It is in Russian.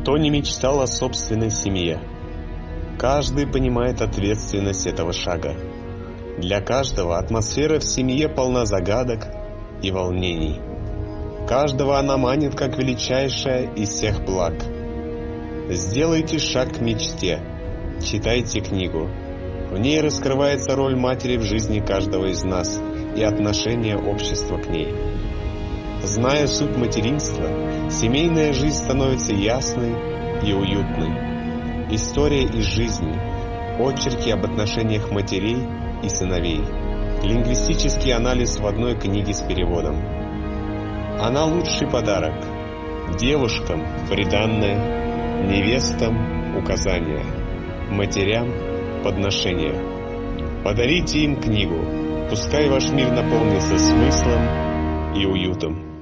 Кто не мечтал о собственной семье? Каждый понимает ответственность этого шага. Для каждого атмосфера в семье полна загадок и волнений. Каждого она манит как величайшая из всех благ. Сделайте шаг к мечте, читайте книгу. В ней раскрывается роль матери в жизни каждого из нас и отношение общества к ней. Зная суть материнства, семейная жизнь становится ясной и уютной. История из жизни, очерки об отношениях матерей и сыновей, лингвистический анализ в одной книге с переводом. Она лучший подарок. Девушкам приданное, невестам указания, матерям подношения. Подарите им книгу, пускай ваш мир наполнится смыслом и уютом.